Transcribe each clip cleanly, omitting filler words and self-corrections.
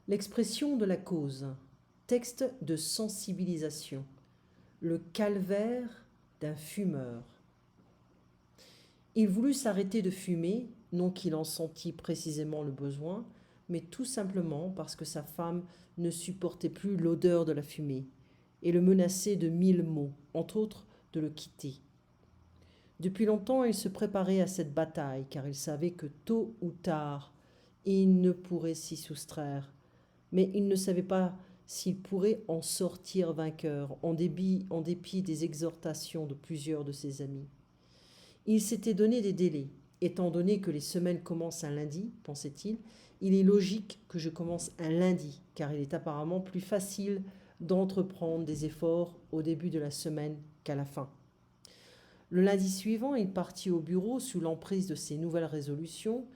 L'expression de la cause. Texte de sensibilisation. Le calvaire d'un fumeur. Il voulut s'arrêter de fumer, non qu'il en sentît précisément le besoin, mais tout simplement parce que sa femme ne supportait plus l'odeur de la fumée et le menaçait de 1000 maux, entre autres de le quitter. Depuis longtemps, il se préparait à cette bataille, car il savait que tôt ou tard, il ne pourrait s'y soustraire. Mais il ne savait pas s'il pourrait en sortir vainqueur, en dépit des exhortations de plusieurs de ses amis. Il s'était donné des délais. Étant donné que les semaines commencent un lundi, pensait-il, il est logique que je commence un lundi, car il est apparemment plus facile d'entreprendre des efforts au début de la semaine qu'à la fin. Le lundi suivant, il partit au bureau sous l'emprise de ses nouvelles résolutions.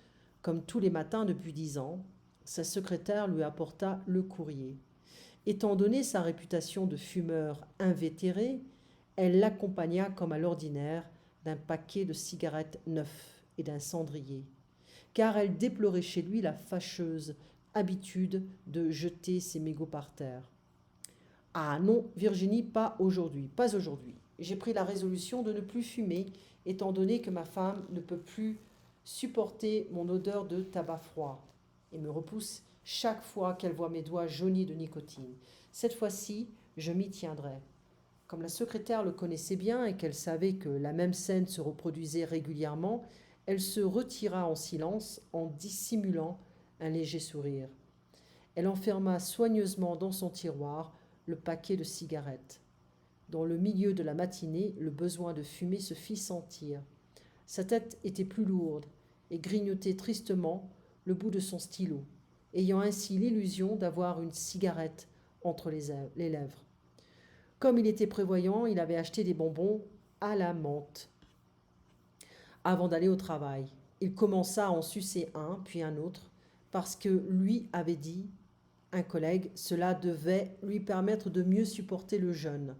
Comme tous les matins depuis 10 ans, sa secrétaire lui apporta le courrier. Étant donné sa réputation de fumeur invétéré, elle l'accompagna comme à l'ordinaire d'un paquet de cigarettes neufs et d'un cendrier, car elle déplorait chez lui la fâcheuse habitude de jeter ses mégots par terre. « Ah non, Virginie, pas aujourd'hui, pas aujourd'hui. J'ai pris la résolution de ne plus fumer, étant donné que ma femme ne peut plus supporter mon odeur de tabac froid et me repousse chaque fois qu'elle voit mes doigts jaunis de nicotine. Cette fois-ci, je m'y tiendrai. » Comme la secrétaire le connaissait bien et qu'elle savait que la même scène se reproduisait régulièrement, elle se retira en silence en dissimulant un léger sourire. Elle enferma soigneusement dans son tiroir le paquet de cigarettes. Dans le milieu de la matinée, le besoin de fumer se fit sentir. Sa tête était plus lourde et grignotait tristement le bout de son stylo, ayant ainsi l'illusion d'avoir une cigarette entre les lèvres. Comme il était prévoyant, il avait acheté des bonbons à la menthe avant d'aller au travail. Il commença à en sucer un, puis un autre, parce que lui avait dit, un collègue, cela devait lui permettre de mieux supporter le jeûne.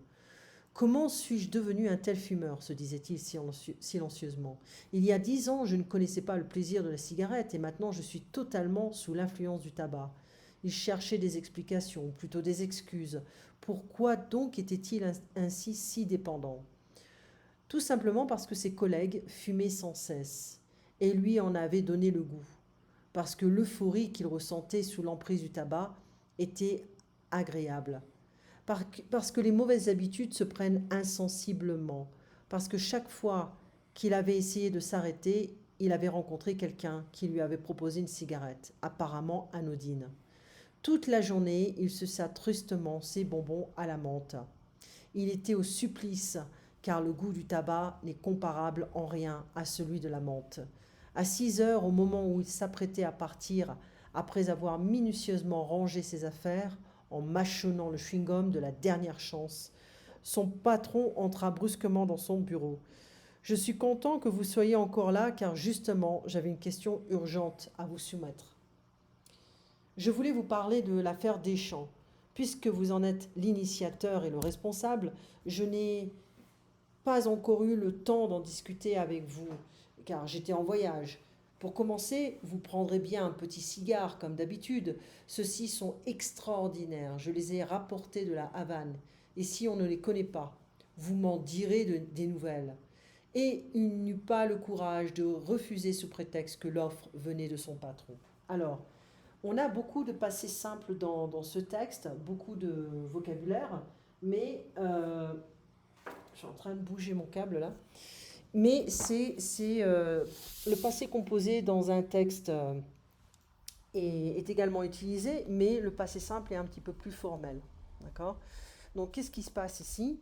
Comment suis-je devenu un tel fumeur, se disait-il silencieusement. Il y a 10 ans, je ne connaissais pas le plaisir de la cigarette et maintenant je suis totalement sous l'influence du tabac. Il cherchait des explications, ou plutôt des excuses. Pourquoi donc était-il ainsi si dépendant? Tout simplement parce que ses collègues fumaient sans cesse et lui en avaient donné le goût. Parce que l'euphorie qu'il ressentait sous l'emprise du tabac était agréable. Parce que les mauvaises habitudes se prennent insensiblement, parce que chaque fois qu'il avait essayé de s'arrêter, il avait rencontré quelqu'un qui lui avait proposé une cigarette, apparemment anodine. Toute la journée, il suça tristement ses bonbons à la menthe. Il était au supplice, car le goût du tabac n'est comparable en rien à celui de la menthe. À 6 heures, au moment où il s'apprêtait à partir, après avoir minutieusement rangé ses affaires, en mâchonnant le chewing-gum de la dernière chance, son patron entra brusquement dans son bureau. « Je suis content que vous soyez encore là, car justement, j'avais une question urgente à vous soumettre. Je voulais vous parler de l'affaire Deschamps. Puisque vous en êtes l'initiateur et le responsable, je n'ai pas encore eu le temps d'en discuter avec vous, car j'étais en voyage. Pour commencer, vous prendrez bien un petit cigare, comme d'habitude. Ceux-ci sont extraordinaires. Je les ai rapportés de la Havane. Et si on ne les connaît pas, vous m'en direz des nouvelles. Et il n'eut pas le courage de refuser sous prétexte que l'offre venait de son patron. Alors, on a beaucoup de passés simples dans ce texte, beaucoup de vocabulaire, mais je suis en train de bouger mon câble là. Mais c'est le passé composé dans un texte est également utilisé, mais le passé simple est un petit peu plus formel. D'accord? Donc, qu'est-ce qui se passe ici?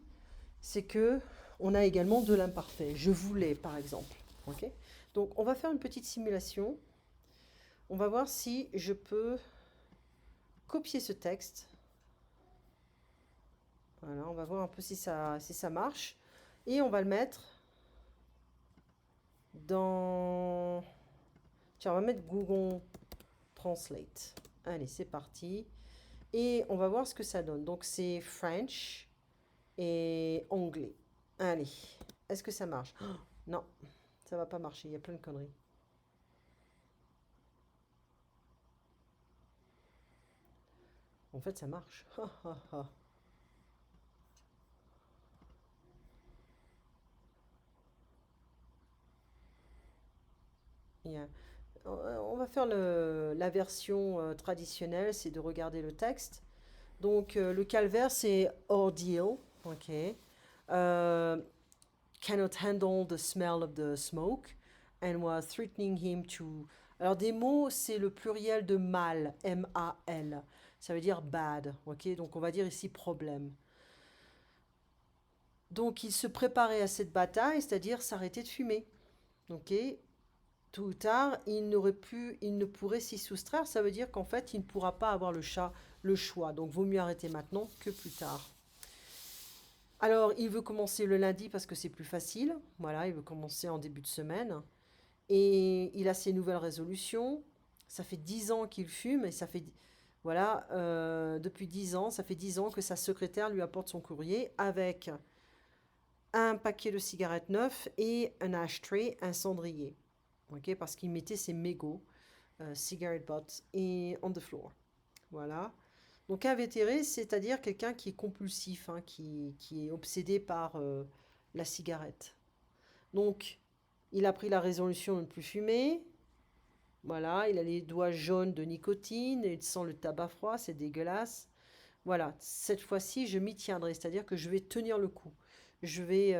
C'est que on a également de l'imparfait. Je voulais, par exemple. Okay? Donc, on va faire une petite simulation. On va voir si je peux copier ce texte. Voilà, on va voir un peu si ça marche. Et on va le mettre dans... Tiens, on va mettre Google Translate. Allez, c'est parti. Et on va voir ce que ça donne. Donc, c'est French et anglais. Allez, est-ce que ça marche? Oh, non, ça va pas marcher. Il y a plein de conneries. En fait, ça marche. Yeah. On va faire la version traditionnelle, c'est de regarder le texte. Donc, le calvaire, c'est ordeal. OK. Euh, cannot handle the smell of the smoke and was threatening him to. Alors, des mots, c'est le pluriel de mal, M-A-L. Ça veut dire bad. OK. Donc, on va dire ici problème. Donc, il se préparait à cette bataille, c'est-à-dire s'arrêter de fumer. OK. Tôt ou tard, il ne pourrait s'y soustraire. Ça veut dire qu'en fait, il ne pourra pas avoir le choix. Donc, vaut mieux arrêter maintenant que plus tard. Alors, il veut commencer le lundi parce que c'est plus facile. Voilà, il veut commencer en début de semaine. Et il a ses nouvelles résolutions. Ça fait 10 ans qu'il fume et ça fait, voilà, depuis 10 ans, ça fait 10 ans que sa secrétaire lui apporte son courrier avec un paquet de cigarettes neufs et un ashtray, un cendrier. Ok, parce qu'il mettait ses mégots, cigarette butts, et on the floor. Voilà. Donc invétéré, c'est-à-dire quelqu'un qui est compulsif, hein, qui est obsédé par la cigarette. Donc, il a pris la résolution de ne plus fumer. Voilà, il a les doigts jaunes de nicotine, il sent le tabac froid, c'est dégueulasse. Voilà, cette fois-ci, je m'y tiendrai, c'est-à-dire que je vais tenir le coup. Je vais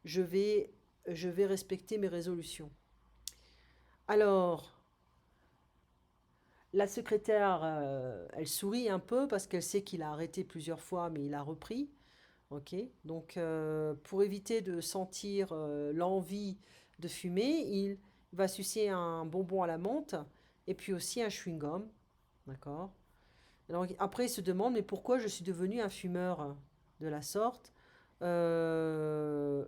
je vais, je vais respecter mes résolutions. Alors, la secrétaire, elle sourit un peu parce qu'elle sait qu'il a arrêté plusieurs fois, mais il a repris. Ok, donc pour éviter de sentir l'envie de fumer, il va sucer un bonbon à la menthe et puis aussi un chewing-gum. D'accord. Alors, après, il se demande, mais pourquoi je suis devenu un fumeur de la sorte? Euh,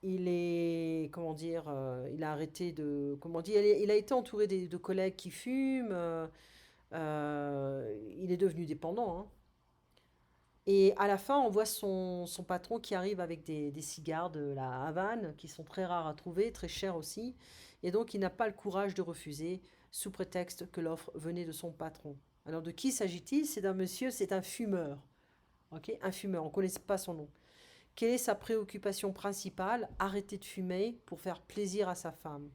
il est, comment dire, il a arrêté de, comment dire, il a été entouré de collègues qui fument, il est devenu dépendant, hein. Et à la fin, on voit son patron qui arrive avec des cigares de la Havane, qui sont très rares à trouver, très chers aussi. Et donc, il n'a pas le courage de refuser, sous prétexte que l'offre venait de son patron. Alors, de qui s'agit-il? C'est d'un monsieur, c'est un fumeur. Ok, un fumeur, on ne connaît pas son nom. Quelle est sa préoccupation principale? Arrêter de fumer pour faire plaisir à sa femme.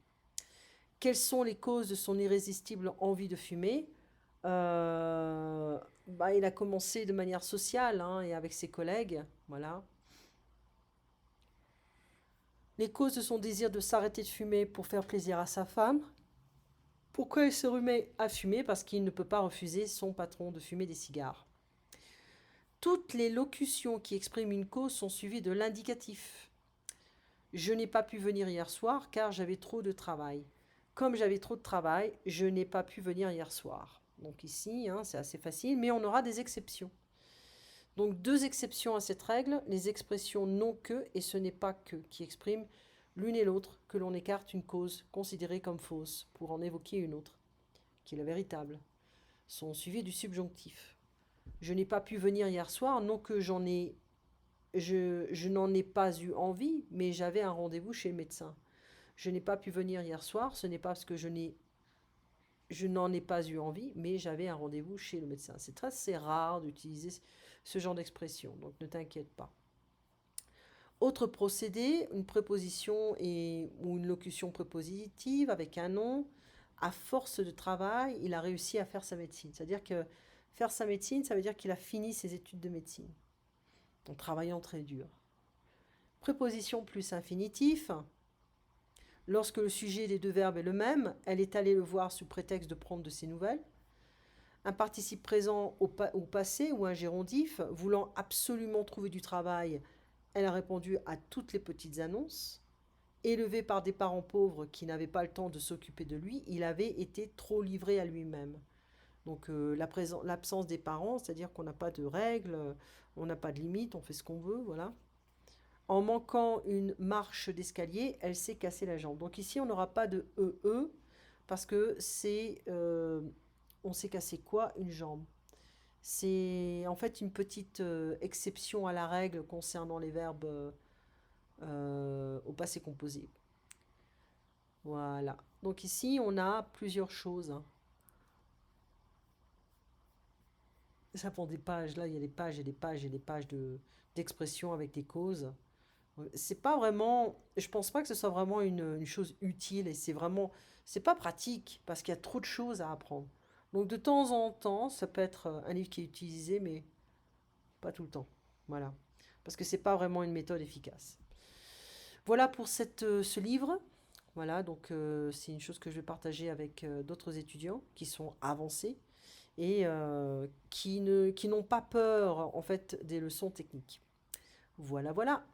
Quelles sont les causes de son irrésistible envie de fumer? Il a commencé de manière sociale, hein, et avec ses collègues. Voilà. Les causes de son désir de s'arrêter de fumer pour faire plaisir à sa femme. Pourquoi il se remet à fumer? Parce qu'il ne peut pas refuser son patron de fumer des cigares. Toutes les locutions qui expriment une cause sont suivies de l'indicatif. Je n'ai pas pu venir hier soir car j'avais trop de travail. Comme j'avais trop de travail, je n'ai pas pu venir hier soir. Donc ici, hein, c'est assez facile, mais on aura des exceptions. Donc deux exceptions à cette règle, les expressions non que et ce n'est pas que, qui expriment l'une et l'autre que l'on écarte une cause considérée comme fausse pour en évoquer une autre, qui est la véritable, sont suivies du subjonctif. Je n'ai pas pu venir hier soir, non que je n'en ai pas eu envie, mais j'avais un rendez-vous chez le médecin. Je n'ai pas pu venir hier soir, ce n'est pas parce que je n'en ai pas eu envie, mais j'avais un rendez-vous chez le médecin. C'est très rare d'utiliser ce genre d'expression, donc ne t'inquiète pas. Autre procédé, une préposition ou une locution prépositive avec un nom. À force de travail, il a réussi à faire sa médecine. C'est-à-dire que faire sa médecine, ça veut dire qu'il a fini ses études de médecine en travaillant très dur. Préposition plus infinitif. Lorsque le sujet des deux verbes est le même, elle est allée le voir sous prétexte de prendre de ses nouvelles. Un participe présent au passé ou un gérondif, voulant absolument trouver du travail, elle a répondu à toutes les petites annonces. Élevé par des parents pauvres qui n'avaient pas le temps de s'occuper de lui, il avait été trop livré à lui-même. Donc l'absence des parents, c'est-à-dire qu'on n'a pas de règles, on n'a pas de limites, on fait ce qu'on veut, voilà. En manquant une marche d'escalier, elle s'est cassé la jambe. Donc ici, on n'aura pas de EE parce que on s'est cassé quoi? Une jambe. C'est en fait une petite exception à la règle concernant les verbes au passé composé. Voilà. Donc ici, on a plusieurs choses. Ça prend des pages, là, il y a des pages et des pages et des pages d'expressions avec des causes. C'est pas vraiment, je pense pas que ce soit vraiment une chose utile et c'est pas pratique parce qu'il y a trop de choses à apprendre. Donc de temps en temps, ça peut être un livre qui est utilisé, mais pas tout le temps. Voilà. Parce que c'est pas vraiment une méthode efficace. Voilà pour ce livre. Voilà, donc c'est une chose que je vais partager avec d'autres étudiants qui sont avancés et qui n'ont pas peur en fait des leçons techniques. Voilà, voilà.